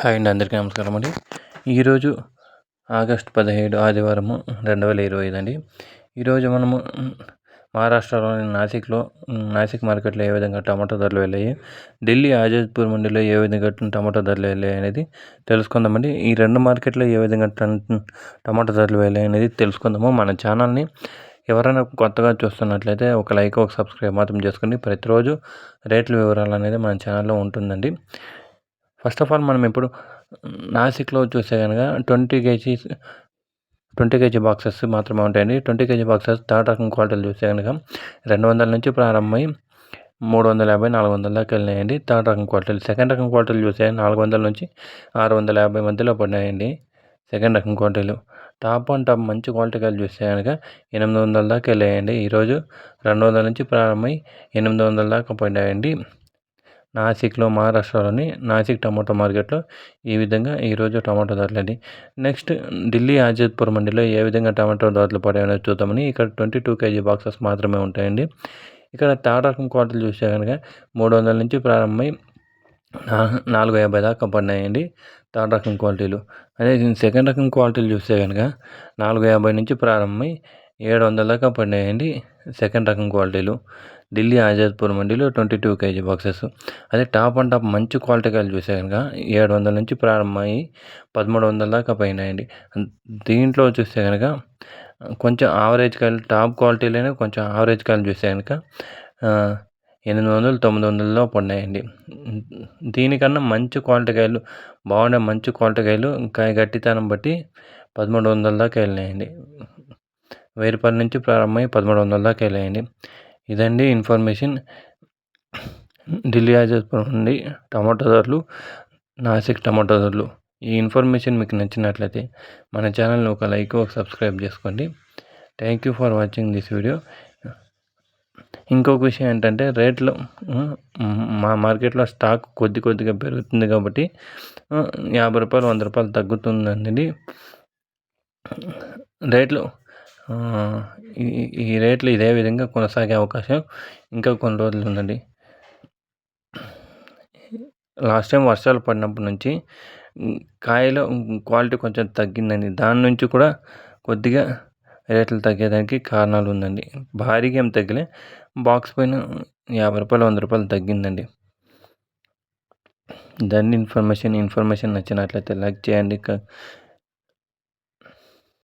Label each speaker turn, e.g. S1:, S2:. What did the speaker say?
S1: Hi అండి, అందరికీ నమస్కారం అండి. ఈరోజు ఆగస్టు 17 ఆదివారము 2025 అండి. ఈరోజు మనము మహారాష్ట్రలోని నాసిక్ మార్కెట్లో ఏ విధంగా టమాటో ధరలు వెళ్ళాయి, ఢిల్లీ ఆజాద్పూర్ మండీలో ఏ విధంగా టమాటో ధరలు వెళ్ళాయి అనేది తెలుసుకుందామండి. ఈ రెండు మార్కెట్లో ఏ విధంగా టమాటో ధరలు వెళ్ళాయి అనేది తెలుసుకుందాము. మన ఛానల్ని ఎవరైనా కొత్తగా చూస్తున్నట్లయితే ఒక లైక్, ఒక సబ్స్క్రైబ్ మాత్రం చేసుకోండి. ప్రతిరోజు రేట్ల వివరాలు అనేది మన ఛానల్లో ఉంటుందండి. ఫస్ట్ ఆఫ్ ఆల్ మనం ఇప్పుడు నాసిక్లో చూస్తే కనుక 20 కేజీ బాక్సెస్ మాత్రమే ఉంటాయండి. 20 కేజీ బాక్సెస్ థర్డ్ రకం క్వాలిటీలు చూస్తే కనుక 200 నుంచి ప్రారంభమై 350, 400 దాకా వెళ్ళినాయండి. థర్డ్ రకం క్వాలిటీలు. సెకండ్ రకం క్వాలిటీలు చూస్తే 400 నుంచి 650 మధ్యలో పడినాయండి సెకండ్ రకం క్వాలిటీలు. టాప్ మంచి క్వాలిటీ కాయలు చూస్తే కనుక 800 దాకా వెళ్ళాయండి. ఈరోజు 200 నుంచి ప్రారంభమై 800 దాకా పడినాయండి. నాసిక్లో, మహారాష్ట్రలోని నాసిక్ టమాటో మార్కెట్లో ఈ విధంగా ఈరోజు టమాటో ధరలండి. నెక్స్ట్ ఢిల్లీ ఆజాద్పూర్ మండీలో ఏ విధంగా టమాటో ధరలు పడాయో చూద్దామని. ఇక్కడ 22 కేజీ బాక్సెస్ మాత్రమే ఉంటాయండి. ఇక్కడ థర్డ్ రకం క్వాలిటీలు చూస్తే కనుక 300 నుంచి ప్రారంభమై 450 దాకా పడినాయండి థర్డ్ రకం క్వాలిటీలు. అదే సెకండ్ రకం క్వాలిటీలు చూస్తే కనుక 450 నుంచి ప్రారంభమై 700 దాకా పడినాయండి సెకండ్ రకం క్వాలిటీలు. ఢిల్లీ ఆజాద్పూర్ మండీలో 22 కేజీ బాక్సెస్. అదే టాప్ మంచి క్వాలిటీ కాయలు చూస్తే కనుక 700 నుంచి ప్రారంభమై 1300 దాకా పైనాయండి. దీంట్లో చూస్తే కనుక కొంచెం ఆవరేజ్ కాయలు, టాప్ క్వాలిటీలోనే కొంచెం ఆవరేజ్ కాయలు చూస్తే కనుక 800, 900లో పడినాయండి. దీనికన్నా మంచి క్వాలిటీ కాయలు, బాగుండే మంచి క్వాలిటీ కాయలు కాయ గట్టితనం బట్టి 1300 దాకా వెళ్ళినాయండి. 1000 రూపాయల నుంచి ప్రారంభమై 1300 దాకా వెళ్ళాయండి. ఇదండి ఇన్ఫర్మేషన్. ఢిల్లీ ఆజాద్పూర్ నుండి టమాటో ధరలు, నాసిక్ టమాటో ధరలు. ఈ ఇన్ఫర్మేషన్ మీకు నచ్చినట్లయితే మన ఛానల్ని ఒక లైక్, ఒక సబ్స్క్రైబ్ చేసుకోండి. Thank you for watching this video. ఇంకొక విషయం ఏంటంటే, రేట్లు మా మార్కెట్లో స్టాక్ కొద్దిగా పెరుగుతుంది కాబట్టి 50 రూపాయలు, 100 రూపాయలు తగ్గుతుందండి రేట్లు. ఈ రేట్లు ఇదే విధంగా కొనసాగే అవకాశం ఇంకా కొన్ని రోజులు ఉందండి. లాస్ట్ టైం వర్షాలు పడినప్పటి నుంచి కాయలో క్వాలిటీ కొంచెం తగ్గిందండి. దాని నుంచి కూడా కొద్దిగా రేట్లు తగ్గేదానికి కారణాలు ఉందండి. భారీగా ఏం తగ్గలే, బాక్స్ పైన 50 రూపాయలు, 100 రూపాయలు తగ్గిందండి. దాన్ని ఇన్ఫర్మేషన్ నచ్చినట్లయితే లైక్ చేయండి,